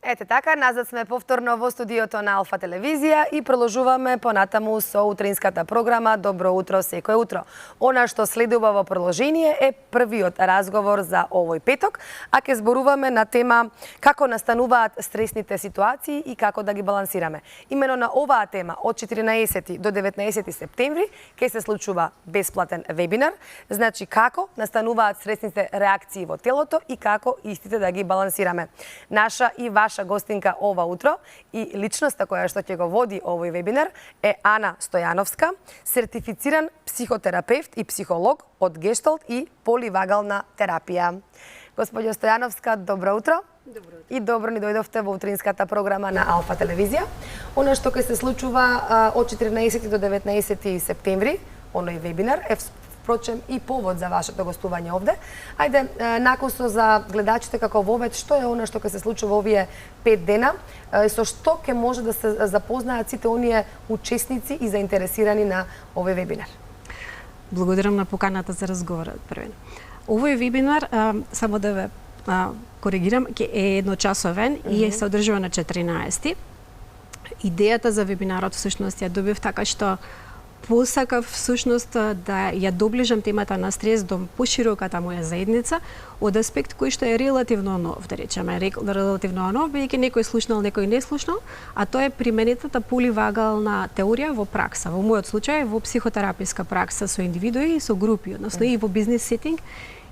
Ете така, назад сме повторно во студиото на Алфа телевизија и продолжуваме понатаму со утринската програма Добро утро секое утро. Она што следува во продолжение е првиот разговор за овој петок, а ќе зборуваме на тема како настануваат стресните ситуации и како да ги балансираме. Имено на оваа тема од 14 до 19 септември ќе се случува бесплатен вебинар, значи како настануваат стресните реакции во телото и како истите да ги балансираме. Наша и ваша гостинка ова утро и личноста која што ќе го води овој вебинар е Ана Стојановска, сертифициран психотерапевт и психолог од Гешталт и поливагална терапија. Господјо Стојановска, добро утро. Добро утро. И добро ни дојдовте во утринската програма на Алфа телевизија. Она што ќе се случува од 14 до 19 септември, оној вебинар е впрочем и повод за вашето гостување овде. Ајде, накусо за гледачите како вовед, што е она што ќе се случува овие 5 дена, со што ќе може да се запознаат сите оние учесници и заинтересирани на овој вебинар? Благодарам на поканата за разговорот првен. Овој вебинар, само да ве коригирам, е едночасовен и се одржува на 14. Идејата за вебинарот всушност ја добив така што посакав всушност да ја доближам темата на стрес до пошироката моја заедница од аспект кој што е релативно нов, да речеме, релативно нов, бидејќи некој слушнал, некој не слушнал, а тоа е применетата поливагална теорија во пракса. Во мојот случај во психотераписка пракса со индивидуи и со групи, односно и во бизнес сетинг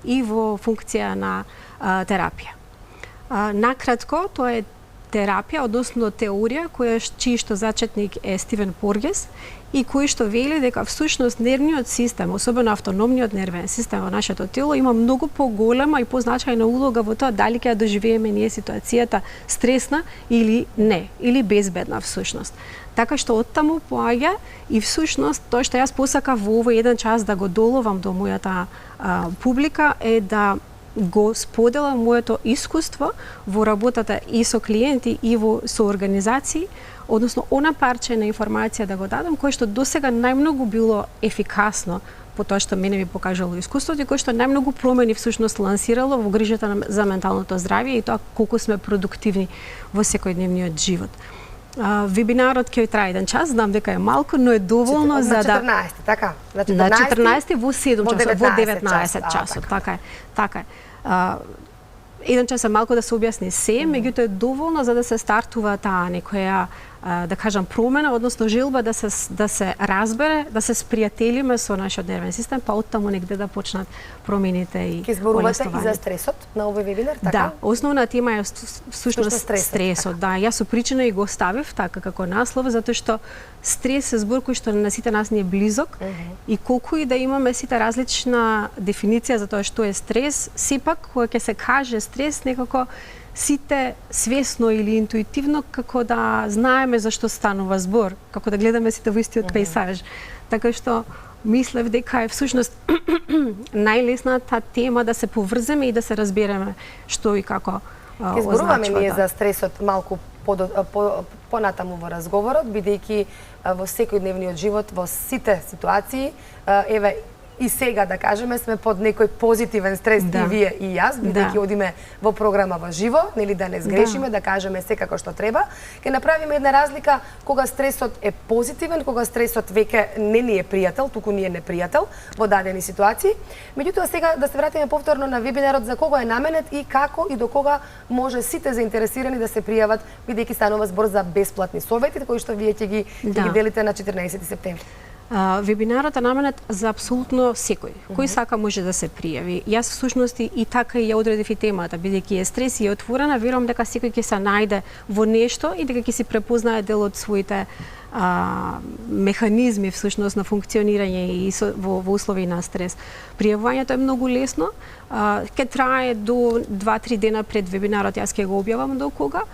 и во функција на терапија. Накратко, тоа е терапија, односно теорија чиј што зачетник е Стивен Поргес и кој што вели дека всушност нервниот систем, особено автономниот нервен систем во нашето тело, има многу поголема и позначајна улога во тоа дали ќе ја доживееме ние ситуацијата стресна или не, или безбедна всушност. Така што оттаму поаѓа и всушност тоа што јас посакав во овој еден час да го доловам до мојата публика е да го споделам моето искуство во работата и со клиенти и со организации, односно она парче на информација да го дадам кој што досега најмногу било ефикасно по тоа што мене ми покажало искуството и кој што најмногу промени всушност лансирало во грижата за менталното здравје и тоа колку сме продуктивни во секојдневниот живот. Вебинарот ќе трае еден час, знам дека е малку, но е доволно за да... На 14, така? На 14 во 7 часот, во 19 часот, така е. Еден час е малку да се објасни се, меѓутоа е доволно за да се стартува таа некоја, да кажам, промена, односно желба да се разбере, да се спријателиме со нашиот нервен систем, па оттаму негде да почнат промените и Ке зборувате и за стресот на овој вебинар, така? Да, основна тема е всушност стресот. Да, јас со причина и го ставив така како наслов, затоа што стрес е збор кој што на сите нас ни е близок и колку и да имаме сите различна дефиниција за тоа што е стрес, сепак кога ќе се каже стрес, некако сите свесно или интуитивно како да знаеме за што станува збор, како да гледаме сите во истиот пейзаж. Така што мислев дека е всушност најлесната тема да се поврземе и да се разбереме што и како означува. Ќе зборуваме ние за стресот малку понатаму во разговорот, бидејќи во секојдневниот живот, во сите ситуации, еве и сега да кажеме сме под некој позитивен стрес и вие и јас, бидејќи одиме во програма во живо, нели да не сгрешиме, да кажеме се како што треба. Ќе направиме една разлика кога стресот е позитивен, кога стресот веќе не ни е пријател, туку ни е непријател во дадени ситуации. Меѓутоа сега да се вратиме повторно на вебинарот за кого е наменет и како и до кога може сите заинтересирани да се пријават, бидејќи станува збор за бесплатни совети кои што вие ќе ги делите на 14 септември. Вебинарот е наменет за апсолутно секој. Кој сака може да се пријави. Јас всушност и така ја одредив и темата, бидејќи е стрес и е отворена, верувам дека секој ќе се најде во нешто и дека ќе си препознае дел од своите механизми всушност на функционирање и во услови на стрес. Пријавувањето е многу лесно, ќе трае до 2-3 дена пред вебинарот, јас ќе го објавам до кога.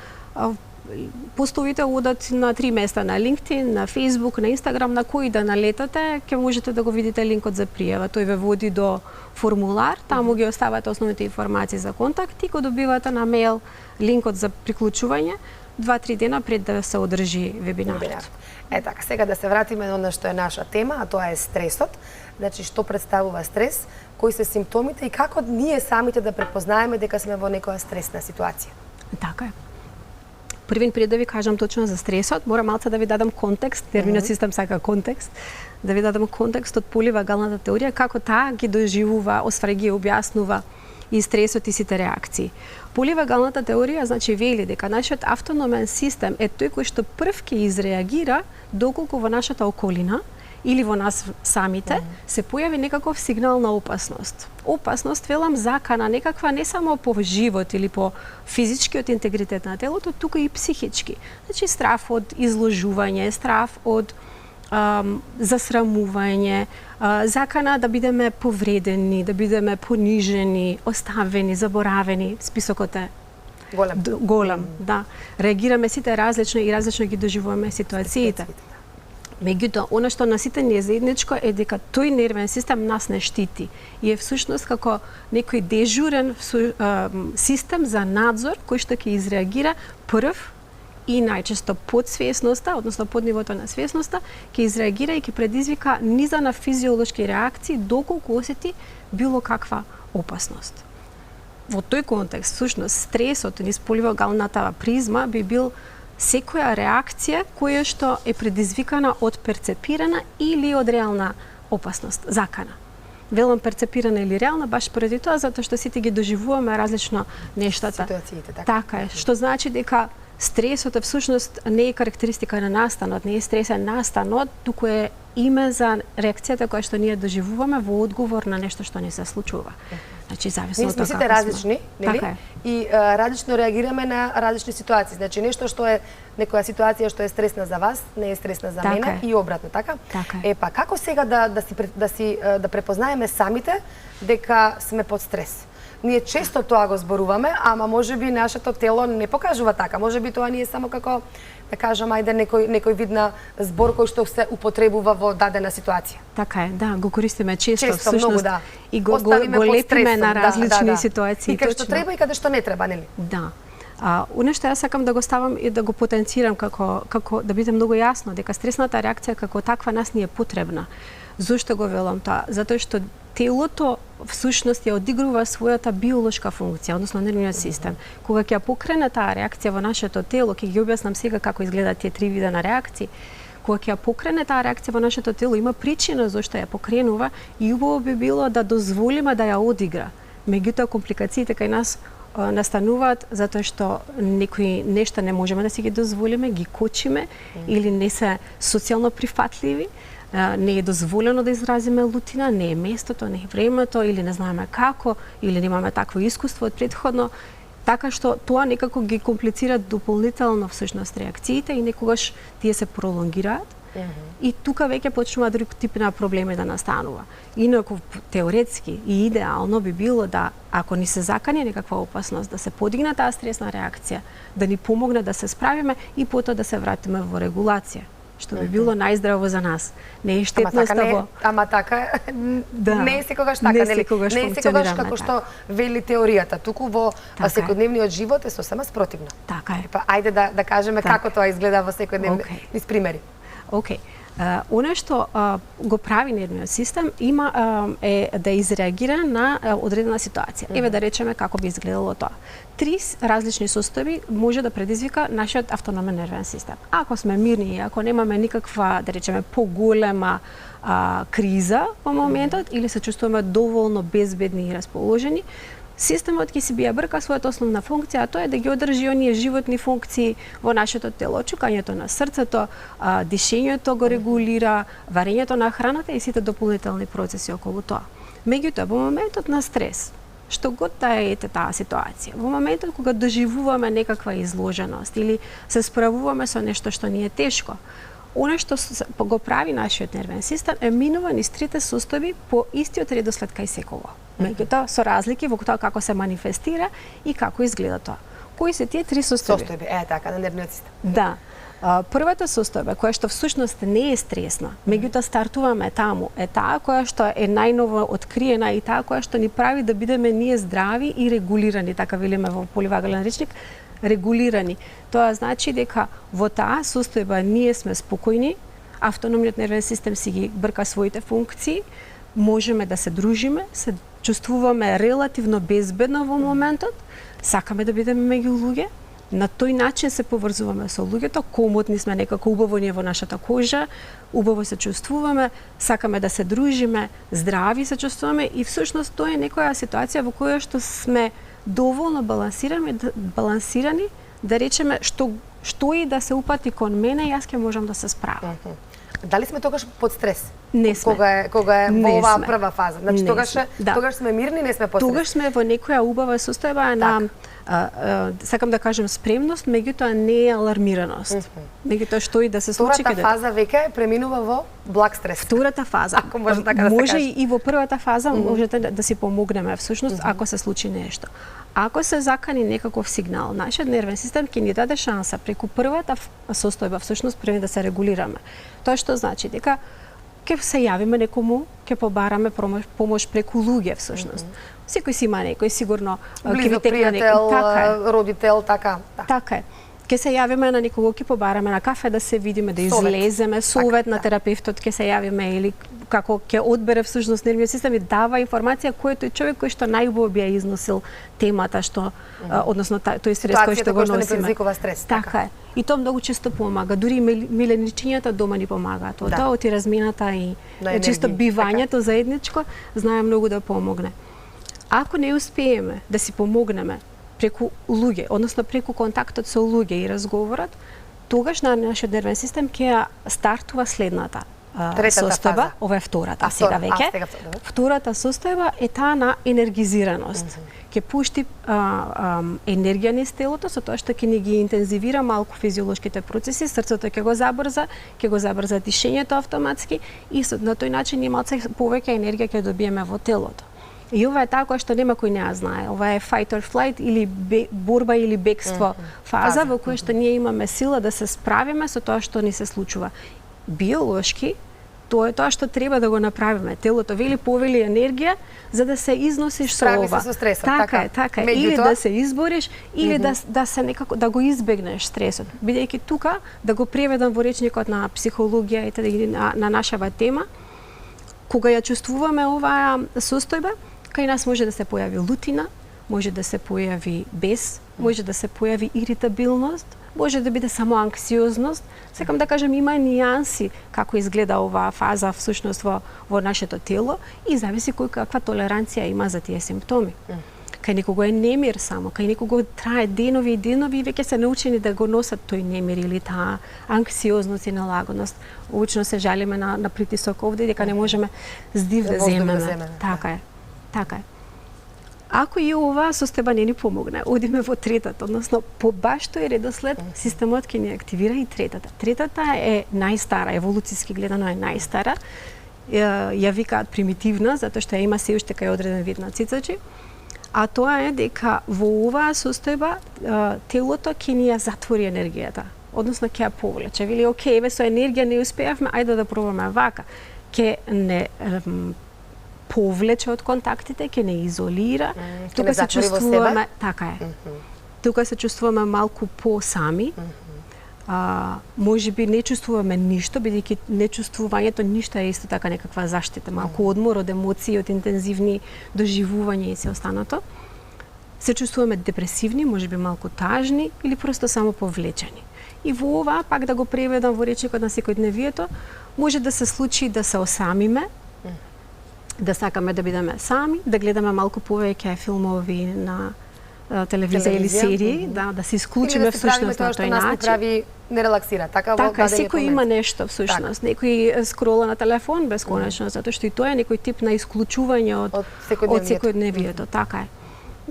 Постовите одат на 3 места, на LinkedIn, на Facebook, на Instagram, на кој да налетате, ќе можете да го видите линкот за пријава. Тој ве води до формулар, таму ги оставате основните информации за контакт и го добивате на мејл линкот за приклучување 2-3 дена пред да се одржи вебинарот. Е така, сега да се вратиме на она што е наша тема, а тоа е стресот. Значи, што представува стрес, кои се симптомите и како ние самите да препознаеме дека сме во некоја стресна ситуација. Така е. Првин пред да ви кажам точно за стресот, мора малце да ви дадам контекст, терминот систем сака контекст, да ви дадам контекст од поливагалната теорија, како таа ги доживува, освари ги објаснува и стресот и сите реакции. Поливагалната теорија значи вели дека нашиот автономен систем е тој кој што прв ќе изреагира доколку во нашата околина или во нас самите се појави некаков сигнал на опасност. Опасност, велам, закана некаква не само по живот или по физичкиот интегритет на телото, туку и психички. Значи страв од изложување, страв од засрамување, закана да бидеме повредени, да бидеме понижени, оставени, заборавени. Списокот е голем, да. Реагираме сите различно и различно ги доживуваме ситуациите. Меѓутоа, она што на сите ни е заедничко е дека тој нервен систем нас не штити и е всушност како некој дежурен систем за надзор кој што ќе изреагира прв и најчесто подсвесноста, односно под нивото на свесноста, ќе изреагира и ќе предизвика низа на физиолошки реакции доколку осети било каква опасност. Во тој контекст, всушност, стресот низ поливагалната призма би бил секоја реакција која што е предизвикана од перцепирана или од реална опасност, закана. Велам перцепирана или реална баш поради тоа затоа што сите ги доживуваме различно нештата. Ситуациите, така. Така е, што значи дека стресот всушност не е карактеристика на настанот, не е стресен настанот, туку е име за реакцијата која што ние доживуваме во одговор на нешто што не се случува. Значи зависно од тоа како сме. Ние сме сите различни, нели? Така е. И различно реагираме на различни ситуации. Значи нешто што е некоја ситуација што е стресна за вас, не е стресна за мене и обратно, така? Така е. Па како сега да препознаеме самите дека сме под стрес? Ние често тоа го зборуваме, ама можеби нашето тело не покажува така. Можеби тоа не е само како, да кажам, ајде некој вид на збор кој што се употребува во дадена ситуација. Така е, да, го користиме често всушност, многу, да. И го лепиме на различни ситуации. И каде што треба и каде што не треба, нели? Да. Оно што јас сакам да го ставам и да го потенцирам како да биде многу јасно дека стресната реакција како таква нас ни е потребна. Зошто го велам тоа? Затоа што телото всушност ја одигрува својата биолошка функција, односно нервниот систем. Кога ќе ја покрене таа реакција во нашето тело, ќе ги објаснам сега како изгледаат тие три вида на реакции. Кога ќе ја покрене таа реакција во нашето тело, има причина зошто ја покренува и убаво би било да дозволиме да ја одигра. Меѓутоа компликациите кај нас настануваат затоа што некои нешта не можеме да си ги дозволиме, ги кочиме или не се социјално прифатливи. Не е дозволено да изразиме лутина, не е местото, не е времето или не знаеме како, или немаме такво искуство од претходно, така што тоа некако ги комплицира дополнително всушност реакциите и некогаш тие се пролонгираат. И тука веќе почнува друг тип на проблеми да настанува. Инаку теоретски и идеално би било да ако ни се закани некаква опасност да се подигне таа стресна реакција, да ни помогне да се справиме и потоа да се вратиме во регулација, што би било најздраво за нас. Не е штетноста во... Ама така не е секогаш така, нели? Не е секогаш како што вели теоријата, туку во секојдневниот живот е сосема спротивно. Така е. Па ајде да кажеме како тоа изгледа во секојдневни низ примери. Океј. Она што го прави нервниот систем е да изреагира на одредена ситуација. Еве да речеме како би изгледало тоа. Три различни состојби може да предизвика нашиот автономен нервен систем. Ако сме мирни и ако немаме никаква, да речеме, поголема криза во моментот или се чувствуваме доволно безбедни и расположени, системот ќе си бија брка својата основна функција, а тоа е да ги одржи оние животни функции во нашето тело, чукањето на срцето, дишењето го регулира, варењето на храната и сите дополнителни процеси околу тоа. Меѓутоа, во моментот на стрес, што год да е таа ситуација, во моментот кога доживуваме некаква изложеност или се справуваме со нешто што ни е тешко, она што го прави нашиот нервен систем е минува низ трите состојби по истиот редослед кај секого. Меѓутоа со разлики во тоа како се манифестира и како изгледа тоа. Кои се тие три состојби? Состојби, така, на нервниот систем. Да. Првата состојба, која што всушност не е стресна, меѓутоа стартуваме таму, е таа која што е најново откриена и таа која што ни прави да бидеме ние здрави и регулирани, така велиме во поливагален речник, регулирани. Тоа значи дека во таа состојба ние сме спокојни, автономниот нервен систем си ги брка своите функции, можеме да се дружиме, се чувствуваме релативно безбедно во моментот, сакаме да бидеме меѓу луѓе, На тој начин се поврзуваме со луѓето, комотни сме, некако убаво ни е во нашата кожа, убаво се чувствуваме, сакаме да се дружиме, здрави се чувствуваме и всушност тоа е некоја ситуација во која што сме доволно балансирани да речеме што и да се упати кон мене, јас ќе можам да се справам. Дали сме тогаш под стрес? Не сме. Кога е Не во оваа сме. прва фаза. Значи тогаш сме мирни, не сме под стрес. Тогаш сме во некоја убава состојба на сакам да кажем спремност, меѓутоа не е алармираност. Меѓутоа што и да се случи Втората фаза веќе преминува во благ стрес. Втората фаза. Ако може така да се може каже. и во првата фаза можете да си помогнеме всушност ако се случи нешто. Ако се закани некаков сигнал, нашиот нервен систем ќе ни даде шанса преку првата состојба всушност први да се регулираме. Тоа што значи дека ќе се јавиме некому, ќе побараме помош преку луѓе всушност. Секој си има некој сигурно ќе ви текне пријател, родител, така. Така е. Ќе се јавиме на некого, ќе побараме на кафе да се видиме, да излеземе, совет на терапевтот ќе се јавиме или како ќе одбере всушност нервниот систем и дава информација кој е тој човек кој што најубаво би ја износил темата што односно тој стрес кој што го носиме. Ситуацијата кој што не предизвикува стрес. Така е. И тоа многу често помага. Дури и миленичињата дома ни помагаат. Тоа од размината и чисто бивањето заедничко знае многу да помогне. Ако не успееме да си помогнеме преку луѓе, односно преку контактот со луѓе и разговорот, тогаш на нашиот нервен систем ќе стартува следната состојба, ова е втората сега веќе. Втората состојба е таа на енергизираност. Ќе пушти енергија низ телото со тоа што ќе ни ги интензивира малку физиолошките процеси, срцето ќе го забрза дишењето автоматски и на тој начин ние малце повеќе енергија ќе добиеме во телото. И ова е таа која што нема кој не ја знае. Ова е fight or flight или борба или бегство фаза во која што ние имаме сила да се справиме со тоа што ни се случува. Биолошки, тоа е тоа што треба да го направиме. Телото повели енергија за да се износиш со ова. Справи се со стресот, така. Или да се избориш, или да се некако да го избегнеш стресот. Бидејќи тука да го преведам во речникот на психологија и на нашава тема, кога ја чувствуваме оваа состојба, кај нас може да се појави лутина, може да се појави бес, може да се појави иритабилност, може да биде само анксиозност. Сакам да кажем, има нијанси како изгледа оваа фаза всушност во нашето тело и зависи кој каква толеранција има за тие симптоми. Кај некого е немир само, кај некого трае денови и денови и веќе се научени да го носат тој немир или таа анксиозност и налагодност. Обично се жалиме на притисок овде дека не можеме здив да земеме. Така е. Ако и оваа состојба не ни помогне, одиме во третата, односно по баш тој редослед системот ќе ни активира и третата. Третата е најстара, еволуцијски гледано е најстара. Ја викаат примитивна затоа што ја има се уште кај одреден вид на цицачи. А тоа е дека во оваа состојба телото ќе ни ја затвори енергијата, односно ќе ја повлече. Вели, окей, еве со енергија не успеавме, ајде да пробаме вака. Ќе не повлече од контактите, ќе не изолира. Тука се чувствуваме, така е. Тука се чувствуваме малку посами. Можеби не чувствуваме ништо, бидејќи нечувствувањето ништо е исто така некаква заштита, малку одмор од емоции, од интензивни доживувања и се останато. Се чувствуваме депресивни, можеби малку тажни или просто само повлечени. И во ова, пак да го преведам во речникот на секојдневието, може да се случи да се осамиме, да сакаме да бидеме сами, да гледаме малку повеќе филмови на телевизија или серии, да се исклучиме всушност на тој начин. Или да се правиме тоа што нас не прави нерелаксира, така секој има нешто всушност. Некој скрола на телефон бесконечно, затоа што и тоа е некој тип на исклучување од секојдневието, така е.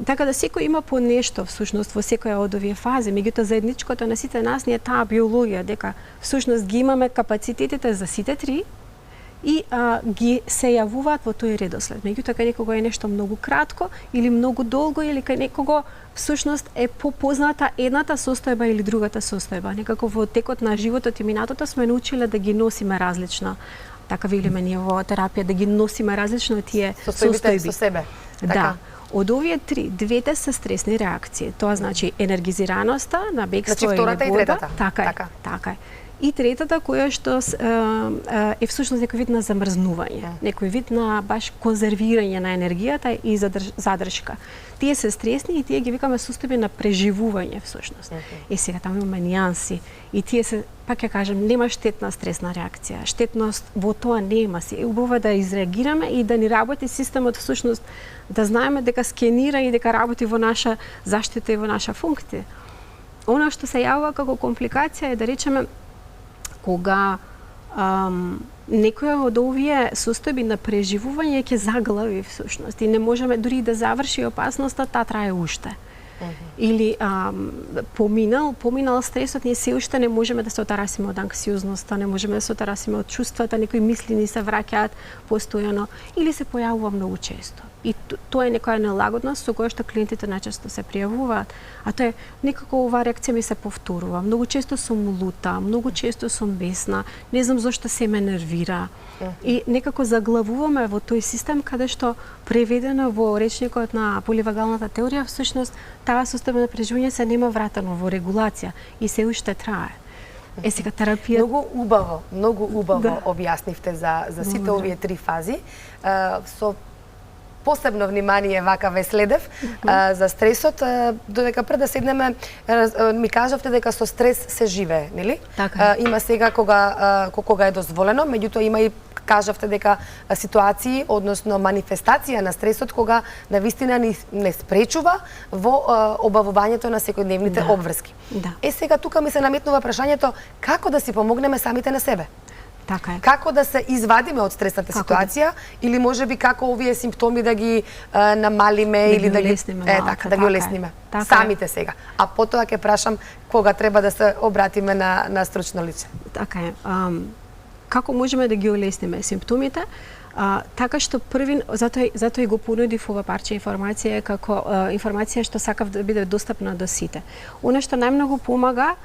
Така да секој има по нешто всушност во секоја од овие фази, меѓутоа заедничкото на сите нас ни е таа биологија дека всушност ги имаме капацитетите за сите три и ги се јавуваат во тој редослед. Меѓутоа кај некого е нешто многу кратко или многу долго или кај некого всушност е попозната едната состојба или другата состојба. Некако во текот на животот и минатото сме научиле да ги носиме различно. Така велиме ние во терапија, да ги носиме различно тие состојби со себе. Да. Од овие три, двете се стресни реакции. Тоа значи енергизираноста на бегство или борба. Втората и третата. Така е. И третата која што е всушност некој вид на замрзнување, некој вид на баш конзервирање на енергијата и задршка. Тие се стресни и тие ги викаме состојби на преживување всушност. И сега таму имаме нијанси и тие се, пак ќе кажем, нема штетна стресна реакција. Штетност во тоа нема. Се убаво да изреагираме и да ни работи системот всушност, да знаеме дека скенира и дека работи во наша заштита и во наша функција. Она што се јавува како компликација е, да речеме, кога некоја од овие состојби на преживување ќе заглави всушност и не можеме дури да заврши опасноста, таа трае уште. Или поминал стресот, ние се уште не можеме да се отарасиме од анксиозноста, не можеме да се отарасиме од чувствата, некои мисли ни се враќаат постојано или се појавува многу често. И тоа е некоја нелагодност со која што клиентите најчесто се пријавуваат, а тоа е некако оваа реакција ми се повторува. Многу често сум лута, многу често сум бесна, не знам зошто се ме нервира. И некако заглавуваме во тој систем каде што преведено во речникот на поливагалната теорија, всушност таа состојба на преживување се нема вратено во регулација и се уште трае. Сега терапија... Многу убаво објаснивте за сите овие три фази. Со посебно внимание вака ве следев за стресот, додека пред да седнеме ми кажавте дека со стрес се живее, нели? Така. Има сега кога е дозволено, меѓутоа има и кажавте дека ситуации, односно манифестација на стресот кога навистина не спречува во обавувањето на секојдневните обврски. Сега тука ми се наметнува прашањето како да си помогнеме самите на себе. Така е. Како да се извадиме од стресната ситуација или можеби како овие симптоми да ги намалиме или да ги да ги олесниме самите сега. А потоа ќе прашам кога треба да се обратиме на стручно лице. Така е. Како можеме да ги олесниме симптомите? Така што првин, затоа и го понудив ова парче информација како информација што сакав да биде достапна до сите. Она што најмногу помага,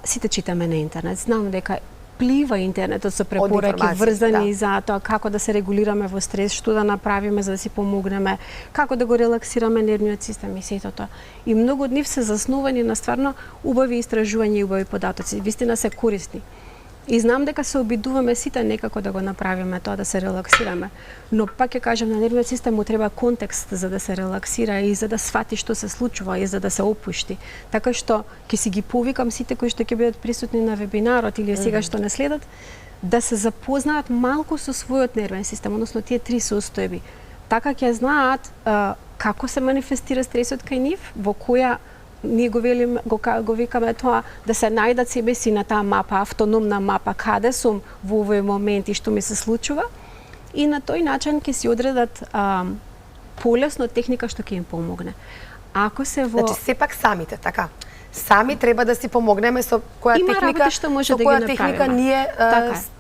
сите читаме на интернет. Знам дека плива интернетот со препораки врзани за тоа како да се регулираме во стрес, што да направиме за да си помогнеме, како да го релаксираме нервниот систем и сето тоа. И многу од нив се заснувани на стварно убави истражувања и убави податоци. Вистина се корисни. И знам дека се обидуваме сите некако да го направиме тоа, да се релаксираме. Но пак ќе кажам, на нервниот систем му треба контекст за да се релаксира и за да свати што се случува и за да се опушти. Така што ќе си ги повикам сите кои што ќе бидат присутни на вебинарот или сега што не следат, да се запознаат малку со својот нервен систем, односно тие три состојби. Така ќе знаат како се манифестира стресот кај нив, во која ние го викаме тоа да се најдат себе си на таа мапа, автономна мапа, каде сум во овој момент и што ми се случува. И на тој начин ќе си одредат полесно техника што ќе им помогне. Ако се во... Значи, сепак самите, така? Сами треба да си помогнеме со која техника, со која техника ние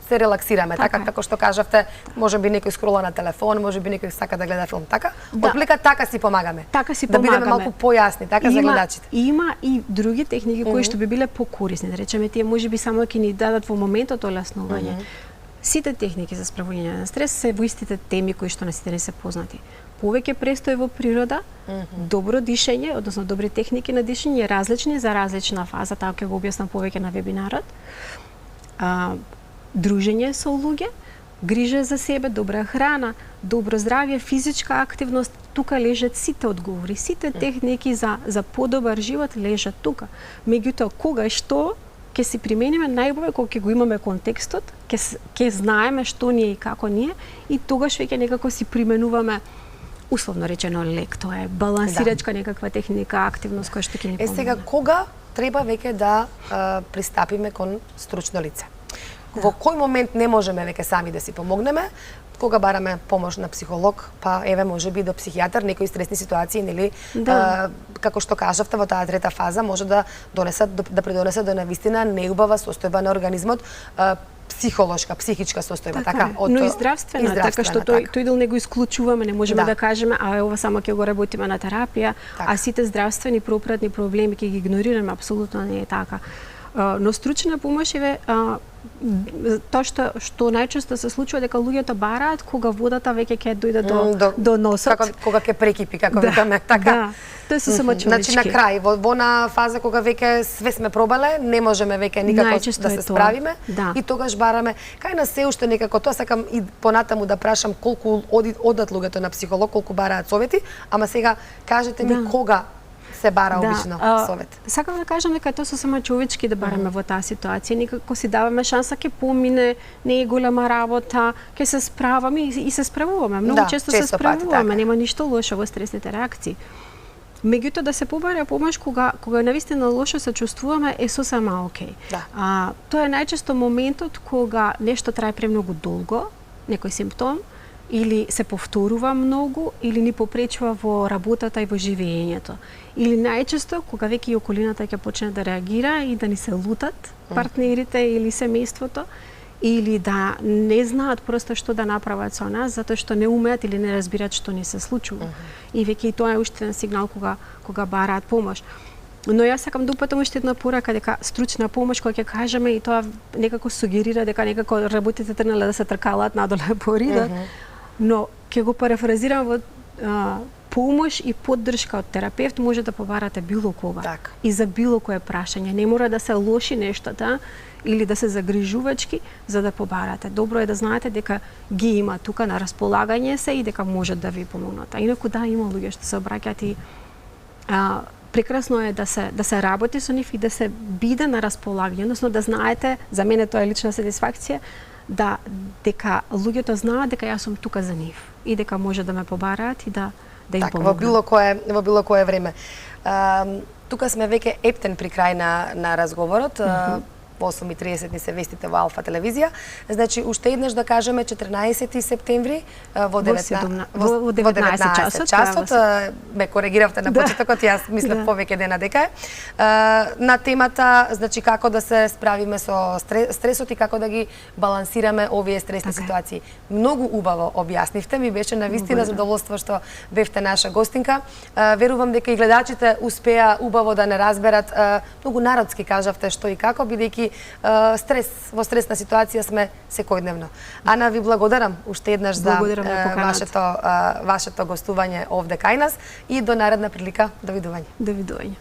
се релаксираме, така како што кажавте, можеби некој скрола на телефон, можеби некој сака да гледа филм, така? Отплика така си помагаме. Така си да помагаме. бидеме малку појасни, така за гледачите. Има и други техники кои што би биле покорисни, да речеме тие можеби само ќе ни дадат во моментот олеснување. Сите техники за справување на стрес се во истите теми кои што на сите не се познати. Повеќе престој во природа, добро дишење, односно добри техники на дишење, различни за различна фаза, таа ќе го објаснам повеќе на вебинарот. Дружење со луѓе, грижа за себе, добра храна, добро здравје, физичка активност, тука лежат сите одговори, сите техники за подобар живот лежат тука. Меѓутоа, кога и што ќе си примениме, најубаво кога ќе го имаме контекстот, ќе знаеме што ни е и како ни е и тогаш веќе некако си применуваме условно речено лек, тоа е балансирачка некаква техника, активност која што ќе ни помогне. Сега кога треба веќе да пристапиме кон стручно лице? Во кој момент не можеме веќе сами да си помогнеме? Кога бараме помош на психолог, па еве можеби до психијатар, некои стресни ситуации, нели? Како што кажавте во таа трета фаза може да придонесе до навистина неубава состојба на организмот, психолошка, психичка состојба, така? Но и здравствена, така што тој дел не го исклучуваме, не можеме да кажеме, ова само ќе го работиме на терапија, а сите здравствени пропратни проблеми ќе ги игнорираме, апсолутно не е така. Но стручна помош е тоа што најчесто се случува дека луѓето бараат кога водата веќе ќе дојде до носот. Кога ќе прекипи, како викаме, така. Да, тоа се само човечки. Значи на крај, во она фаза кога веќе све сме пробале, не можеме веќе никако да се справиме и тогаш бараме. Кај нас се уште некако тоа сакам и понатаму да прашам колку одат луѓето на психолог, колку бараат совети, ама сега кажете ми кога се бара обично совет. Сакам да кажам дека тоа се само човечки да бараме во таа ситуација, никако си даваме шанса, ќе помине, не е голема работа, ќе се справаме и се справуваме. Многу често се справуваме, нема ништо лошо во стресните реакции. Меѓутоа да се побара помош кога навистина лошо се чувствуваме е сосема окей. Тоа е најчесто моментот кога нешто трае премногу долго, некој симптом, или се повторува многу, или ни попречува во работата и во живеењето. Или најчесто, кога веќе и околината ќе почне да реагира и да ни се лутат партнерите или семејството, или да не знаат просто што да направат со нас, затоа што не умеат или не разбираат што ни се случува. И веќе и тоа е уште еден сигнал кога бараат помош. Но јас сакам да упатам уште една порака дека стручна помош која ќе кажеме и тоа некако сугерира дека некако работите тргнале да се тркалаат надоле по ридот. Но ќе го парафразирам во помош и поддршка од терапевт може да побарате било кога и за било кое прашање. Не мора да се лоши нештата или да се загрижувачки за да побарате. Добро е да знаете дека ги има тука на располагање се и дека можат да ви помогнат. А инаку има луѓе што се обраќаат и прекрасно е да се работи со нив и да се биде на располагање, односно да знаете, за мене тоа е лична сатисфакција, дека луѓето знаат дека јас сум тука за нив и дека може да ме побараат и да им помогнат. Во било кое време. Тука сме веќе ептен при крај на разговорот. Во 8:30 ни се вестите во Алфа телевизија. Значи, уште еднаш да кажеме 14 септември во 19 часот. Ме коригиравте на почетокот, јас мислев повеќе дена дека е. На темата, значи, како да се справиме со стресот и како да ги балансираме овие стресни ситуации. Многу убаво објаснивте, ми беше навистина задоволство што бевте наша гостинка. Верувам дека и гледачите успеа убаво да не разберат, многу народски кажавте што и како, бидејќи во стресна ситуација сме секојдневно. Ана, ви благодарам уште еднаш за вашето гостување овде кај нас и до наредна прилика. Довидување.